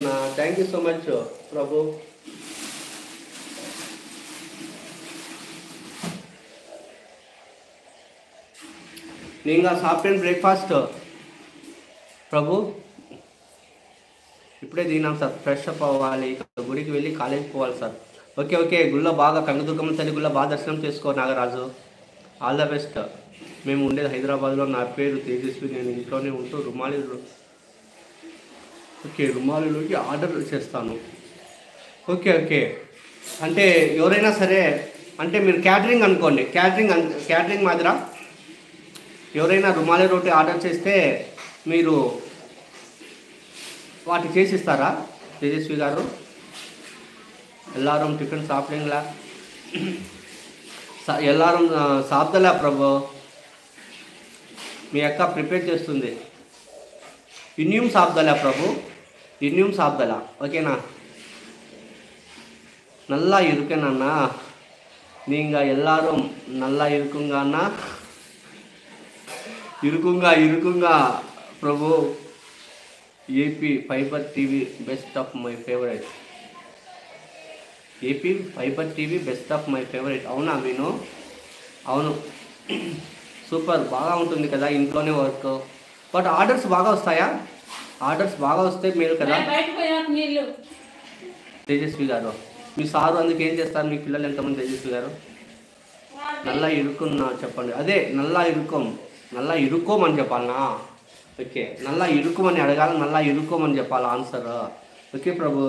Thank you so much ప్రభు. నేను soft and breakfast ప్రభు ఇప్పుడే తిన్నాం సార్. ఫ్రెష్ అప్ అవ్వాలి, గుడికి వెళ్ళి కాలేజీకి పోవాలి సార్. ఓకే ఓకే, గుళ్ళో బాగా కనకదుర్గమ్మ తల్లి గుళ్ళో బాగా దర్శనం చేసుకో నాగరాజు. All the best. మేము ఉండేది హైదరాబాద్లో. నా పేరు తేజస్వి. నేను ఇంట్లోనే ఉంటూ రుమాలిలోకి ఆర్డర్ చేస్తాను. ఓకే ఓకే, అంటే ఎవరైనా సరే, అంటే మీరు క్యాటరింగ్ అనుకోండి, క్యాటరింగ్ మాదిరా ఎవరైనా రుమాలి రోటీ ఆర్డర్ చేస్తే మీరు వాటి చేసిస్తారా తేజస్వి గారు? ఎల్లారం టిఫిన్ షాపింగ్లా ఎల్లారం సాబ్దలా ప్రభు, మీ అక్క ప్రిపేర్ చేస్తుంది. ఇన్యూమ్ సాబ్దలా ప్రభు, ఇన్యూమ్ సాబ్దలా. ఓకేనా? நல்லா இருக்கேண்ணா. நீங்கள் எல்லாரும் நல்லா இருக்குங்கண்ணா. இருக்குங்க Prabhu. AP fibre TV best of my favourite. AP fibre TV best of my favourite. అవునా మీను? అవును, సూపర్. బాగా ఉంటుంది కదా ఇంట్లోనే వర్క్. బట్ ఆర్డర్స్ బాగా వస్తాయా? ఆర్డర్స్ బాగా వస్తే మేలు కదా తేజస్వి గారు. మీ సారు అందుకు ఏం చేస్తారు? మీ పిల్లలు ఎంతమంది తేజస్వి గారు? నల్లా ఇరుక్కున్నా చెప్పండి. అదే నల్లా ఇరుక్కోమని చెప్పాలనా? ఓకే, నల్లా ఇరుక్కుమని అడగాలి, నల్లా ఇరుక్కోమని చెప్పాలి ఆన్సర్. ఓకే ప్రభు.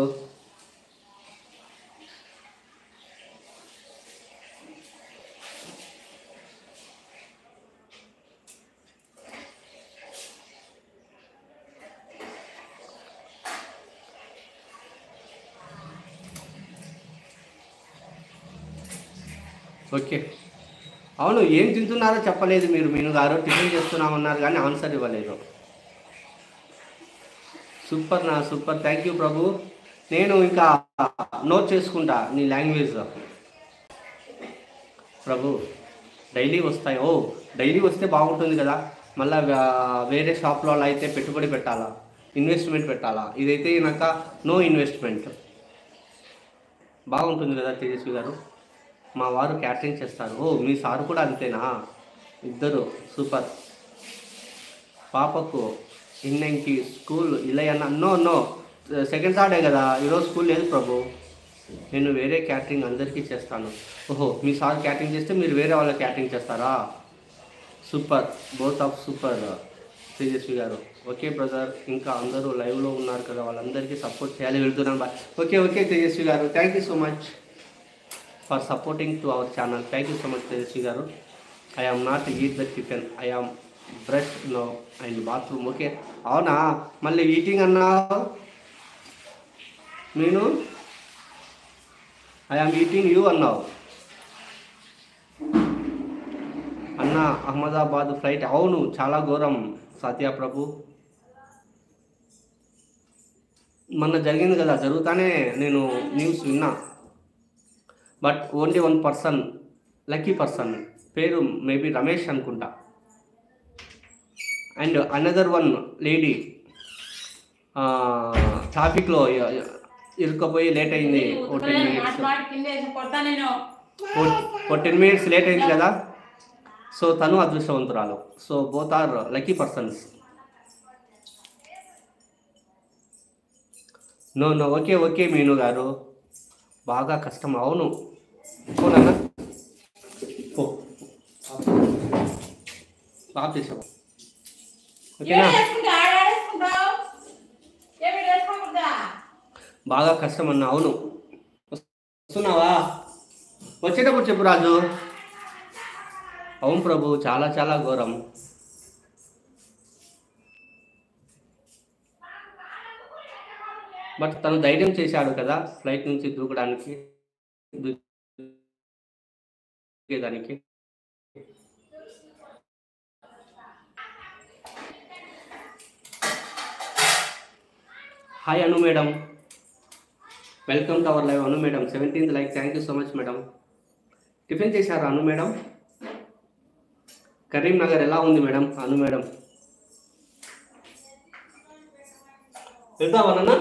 ఓకే, అవును. ఏం తింటున్నారో చెప్పలేదు మీరు. మీను గారు టిఫిన్ చేస్తున్నామన్నారు కానీ ఆన్సర్ ఇవ్వలేదు. సూపర్. థ్యాంక్ యూ ప్రభు. నేను ఇంకా నోట్ చేసుకుంటా నీ లాంగ్వేజ్ ప్రభు. డైలీ వస్తాయి. డైలీ వస్తే బాగుంటుంది కదా. మళ్ళీ వేరే షాప్లో అయితే పెట్టుబడి పెట్టాలా, ఇన్వెస్ట్మెంట్ పెట్టాలా. ఇదైతే నాక నో ఇన్వెస్ట్మెంట్. బాగుంటుంది కదా తేజస్వి గారు. మా వారు క్యాటరింగ్ చేస్తారు. మీ సారు కూడా అంతేనా? ఇద్దరు సూపర్. పాపకు ఇన్నెంకి స్కూల్ ఇల్లయ్యన్న. నో సెకండ్ సాటర్డే కదా, ఈరోజు స్కూల్ లేదు ప్రభు. నేను వేరే క్యాటరింగ్ అందరికీ చేస్తాను. మీ సార్ క్యాటరింగ్ చేస్తే మీరు వేరే వాళ్ళ క్యాటరింగ్ చేస్తారా? Super, both of super Tejaswi గారు. ఓకే బ్రదర్, ఇంకా అందరూ లైవ్లో ఉన్నారు కదా, వాళ్ళందరికీ సపోర్ట్ చేయాలి. వెళ్తున్నాను బాయ్. ఓకే తేజస్వి గారు, thank you so much for supporting to our channel. Thank you so much Tejaswi గారు. I am not eat the tiffin, I am brush no and bathroom. Okay, అవునా? మళ్ళీ ఈటింగ్ అన్నావు నేను. ఐ ఆమ్ ఈటింగ్ యూ అన్నావు అన్న. Ahmedabad flight. అవును, చాలా ఘోరం సత్య ప్రభు. మొన్న జరిగింది కదా, జరుగుతానే నేను న్యూస్ విన్నా. But only 1 person, lucky person, పేరు మేబీ రమేష్ అనుకుంటా. అండ్ అనదర్ వన్ లేడీ ట్రాఫిక్లో ఇరుక్కపోయి లేట్ అయింది. 10 మినిట్స్ లేట్ అయింది కదా. సో తను అదృష్టవంతురాలు. So both are lucky persons. No okay Meenu గారు, బాగా కష్టం. అవును, పోనన్నా బాగా చేసావు. ఓకేనా? బాగా కష్టం అన్న. అవును, వస్తున్నావా? వచ్చేటప్పుడు చెప్పు రాజు. అవును ప్రభు, చాలా ఘోరం. బట్ తను ధైర్యం చేశాడు కదా ఫ్లైట్ నుంచి దూకడానికి. Hi Anu madam, welcome to our live. Anu madam 17th like. Thank you so much madam. Tiffin చేశారా అను మేడం? కరీంనగర్ ఎలా ఉంది మేడం? అను మేడం వెళ్తావా నాన్న?